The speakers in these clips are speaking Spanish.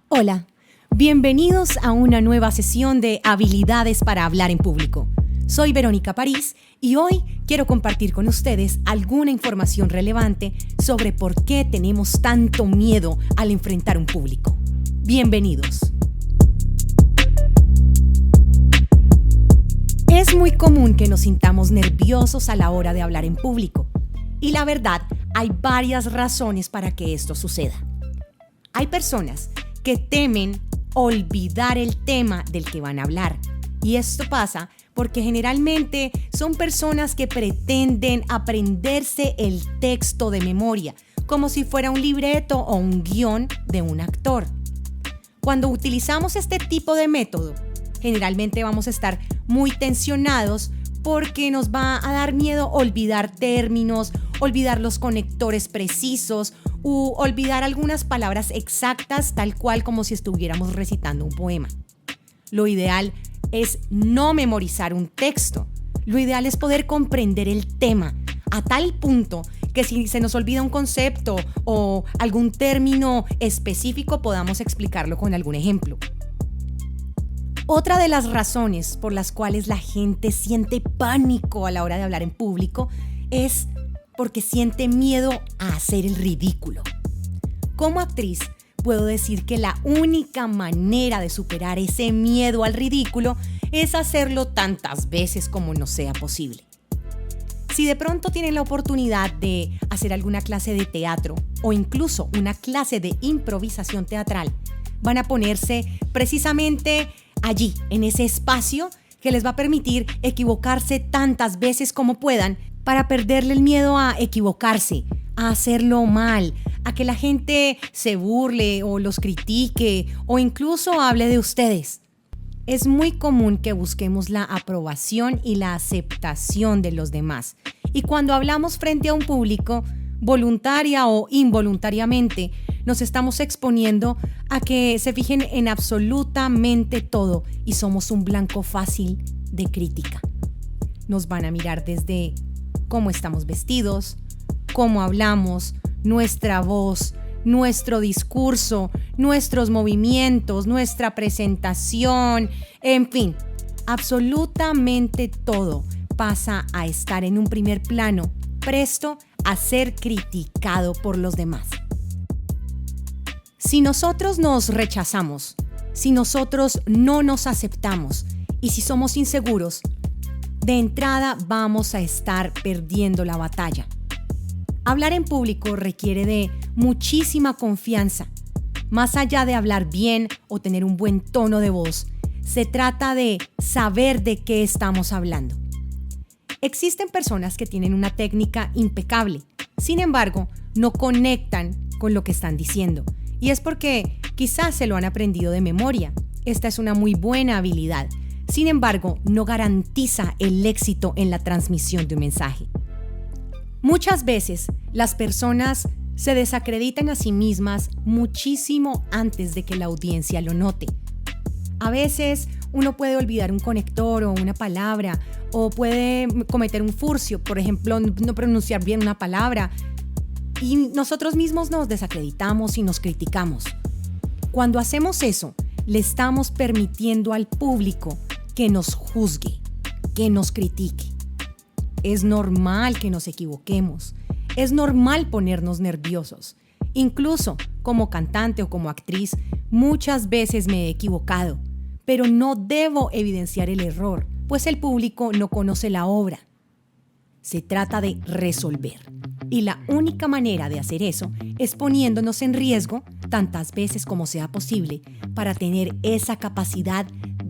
Hola, bienvenidos a una nueva sesión de Habilidades para hablar en público. Soy Verónica París y hoy quiero compartir con ustedes alguna información relevante sobre por qué tenemos tanto miedo al enfrentar un público. Bienvenidos. Es muy común que nos sintamos nerviosos a la hora de hablar en público. Y la verdad, hay varias razones para que esto suceda. Hay personas que temen olvidar el tema del que van a hablar. Y esto pasa porque generalmente son personas que pretenden aprenderse el texto de memoria, como si fuera un libreto o un guión de un actor. Cuando utilizamos este tipo de método, generalmente vamos a estar muy tensionados porque nos va a dar miedo olvidar términos, olvidar los conectores precisos u olvidar algunas palabras exactas tal cual como si estuviéramos recitando un poema. Lo ideal es no memorizar un texto. Lo ideal es poder comprender el tema a tal punto que si se nos olvida un concepto o algún término específico podamos explicarlo con algún ejemplo. Otra de las razones por las cuales la gente siente pánico a la hora de hablar en público es porque siente miedo a hacer el ridículo. Como actriz, puedo decir que la única manera de superar ese miedo al ridículo es hacerlo tantas veces como nos sea posible. Si de pronto tienen la oportunidad de hacer alguna clase de teatro o incluso una clase de improvisación teatral, van a ponerse precisamente allí, en ese espacio que les va a permitir equivocarse tantas veces como puedan para perderle el miedo a equivocarse, a hacerlo mal, a que la gente se burle o los critique o incluso hable de ustedes. Es muy común que busquemos la aprobación y la aceptación de los demás. Y cuando hablamos frente a un público, voluntaria o involuntariamente, nos estamos exponiendo a que se fijen en absolutamente todo y somos un blanco fácil de crítica. Nos van a mirar desde cómo estamos vestidos, cómo hablamos, nuestra voz, nuestro discurso, nuestros movimientos, nuestra presentación, en fin, absolutamente todo pasa a estar en un primer plano, presto a ser criticado por los demás. Si nosotros nos rechazamos, si nosotros no nos aceptamos y si somos inseguros, de entrada vamos a estar perdiendo la batalla. Hablar en público requiere de muchísima confianza. Más allá de hablar bien o tener un buen tono de voz, se trata de saber de qué estamos hablando. Existen personas que tienen una técnica impecable, sin embargo, no conectan con lo que están diciendo. Y es porque quizás se lo han aprendido de memoria. Esta es una muy buena habilidad. Sin embargo, no garantiza el éxito en la transmisión de un mensaje. Muchas veces las personas se desacreditan a sí mismas muchísimo antes de que la audiencia lo note. A veces uno puede olvidar un conector o una palabra o puede cometer un furcio, por ejemplo, no pronunciar bien una palabra. Y nosotros mismos nos desacreditamos y nos criticamos. Cuando hacemos eso, le estamos permitiendo al público que nos juzgue, que nos critique. Es normal que nos equivoquemos. Es normal ponernos nerviosos. Incluso como cantante o como actriz, muchas veces me he equivocado. Pero no debo evidenciar el error, pues el público no conoce la obra. Se trata de resolver. Y la única manera de hacer eso es poniéndonos en riesgo tantas veces como sea posible para tener esa capacidad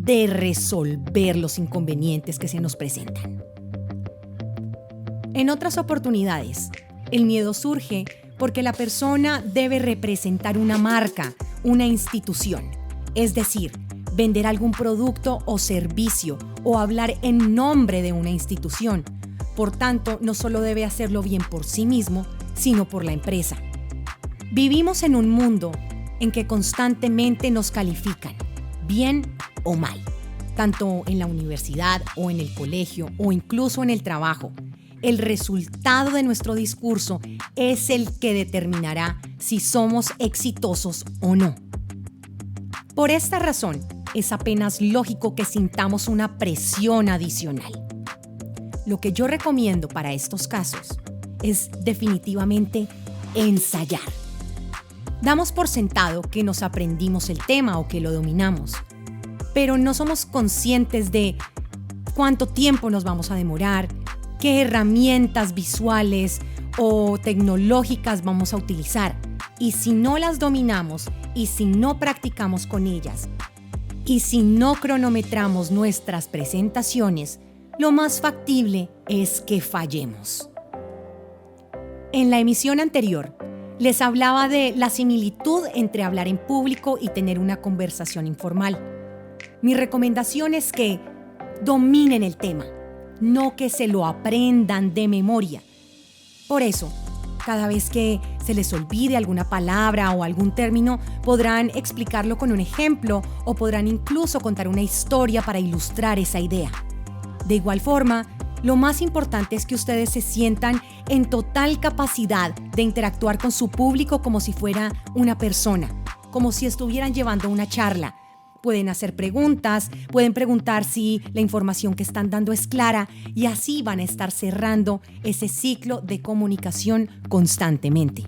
de resolver los inconvenientes que se nos presentan. En otras oportunidades, el miedo surge porque la persona debe representar una marca, una institución, es decir, vender algún producto o servicio o hablar en nombre de una institución. Por tanto, no solo debe hacerlo bien por sí mismo, sino por la empresa. Vivimos en un mundo en que constantemente nos califican, bien o mal, tanto en la universidad o en el colegio o incluso en el trabajo. El resultado de nuestro discurso es el que determinará si somos exitosos o no. Por esta razón, es apenas lógico que sintamos una presión adicional. Lo que yo recomiendo para estos casos es definitivamente ensayar. Damos por sentado que nos aprendimos el tema o que lo dominamos, pero no somos conscientes de cuánto tiempo nos vamos a demorar, qué herramientas visuales o tecnológicas vamos a utilizar. Y si no las dominamos y si no practicamos con ellas y si no cronometramos nuestras presentaciones, lo más factible es que fallemos. En la emisión anterior, les hablaba de la similitud entre hablar en público y tener una conversación informal. Mi recomendación es que dominen el tema, no que se lo aprendan de memoria. Por eso, cada vez que se les olvide alguna palabra o algún término, podrán explicarlo con un ejemplo o podrán incluso contar una historia para ilustrar esa idea. De igual forma, lo más importante es que ustedes se sientan en total capacidad de interactuar con su público como si fuera una persona, como si estuvieran llevando una charla. Pueden hacer preguntas, pueden preguntar si la información que están dando es clara y así van a estar cerrando ese ciclo de comunicación constantemente.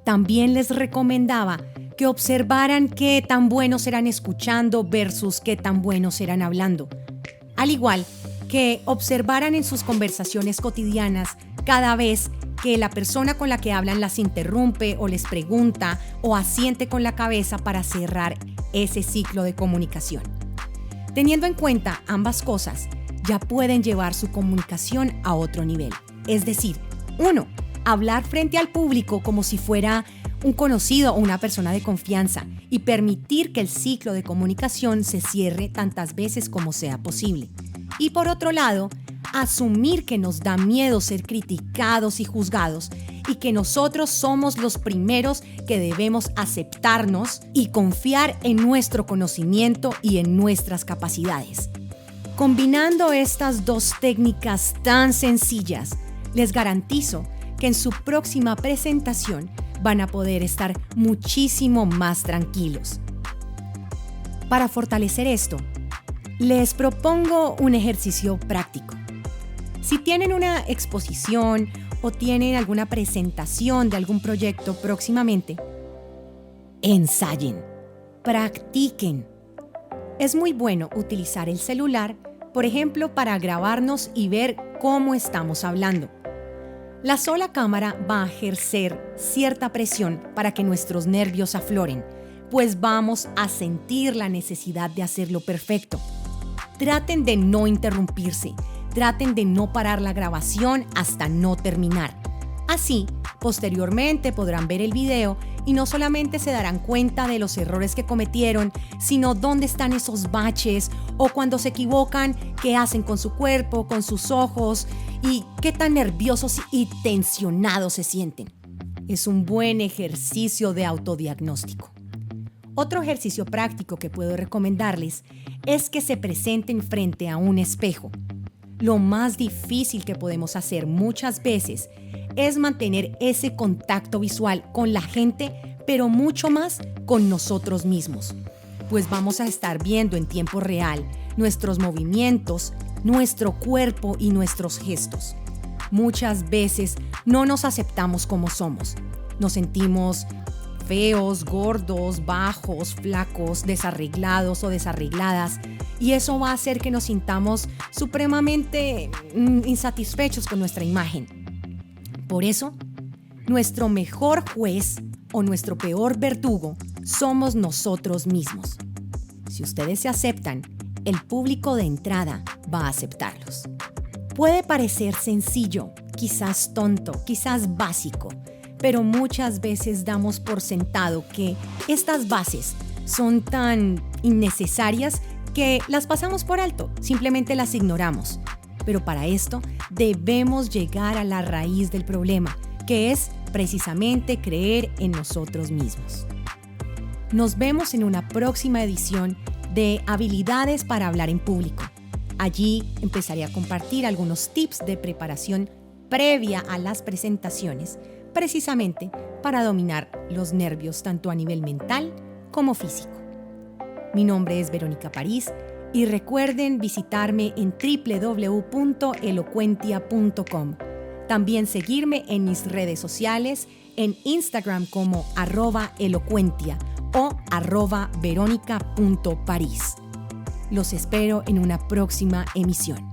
También les recomendaba que observaran qué tan buenos eran escuchando versus qué tan buenos eran hablando. Al igual que observaran en sus conversaciones cotidianas cada vez que la persona con la que hablan las interrumpe o les pregunta o asiente con la cabeza para cerrar ese ciclo de comunicación. Teniendo en cuenta ambas cosas, ya pueden llevar su comunicación a otro nivel. Es decir, 1. Hablar frente al público como si fuera un conocido o una persona de confianza y permitir que el ciclo de comunicación se cierre tantas veces como sea posible. Y por otro lado, asumir que nos da miedo ser criticados y juzgados y que nosotros somos los primeros que debemos aceptarnos y confiar en nuestro conocimiento y en nuestras capacidades. Combinando estas dos técnicas tan sencillas, les garantizo que en su próxima presentación van a poder estar muchísimo más tranquilos. Para fortalecer esto, les propongo un ejercicio práctico. Si tienen una exposición o tienen alguna presentación de algún proyecto próximamente, ensayen, practiquen. Es muy bueno utilizar el celular, por ejemplo, para grabarnos y ver cómo estamos hablando. La sola cámara va a ejercer cierta presión para que nuestros nervios afloren, pues vamos a sentir la necesidad de hacerlo perfecto. Traten de no interrumpirse, traten de no parar la grabación hasta no terminar. Así, posteriormente podrán ver el video y no solamente se darán cuenta de los errores que cometieron, sino dónde están esos baches o cuando se equivocan, qué hacen con su cuerpo, con sus ojos y qué tan nerviosos y tensionados se sienten. Es un buen ejercicio de autodiagnóstico. Otro ejercicio práctico que puedo recomendarles es que se presenten frente a un espejo. Lo más difícil que podemos hacer muchas veces es mantener ese contacto visual con la gente, pero mucho más con nosotros mismos, pues vamos a estar viendo en tiempo real nuestros movimientos, nuestro cuerpo y nuestros gestos. Muchas veces no nos aceptamos como somos. Nos sentimos feos, gordos, bajos, flacos, desarreglados o desarregladas, y eso va a hacer que nos sintamos supremamente insatisfechos con nuestra imagen. Por eso, nuestro mejor juez o nuestro peor verdugo somos nosotros mismos. Si ustedes se aceptan, el público de entrada va a aceptarlos. Puede parecer sencillo, quizás tonto, quizás básico, pero muchas veces damos por sentado que estas bases son tan innecesarias que las pasamos por alto, simplemente las ignoramos. Pero para esto debemos llegar a la raíz del problema, que es precisamente creer en nosotros mismos. Nos vemos en una próxima edición de Habilidades para hablar en público. Allí empezaré a compartir algunos tips de preparación previa a las presentaciones, precisamente para dominar los nervios tanto a nivel mental como físico. Mi nombre es Verónica París y recuerden visitarme en www.elocuentia.com. También seguirme en mis redes sociales, en Instagram como @elocuentia o @veronica.paris. Los espero en una próxima emisión.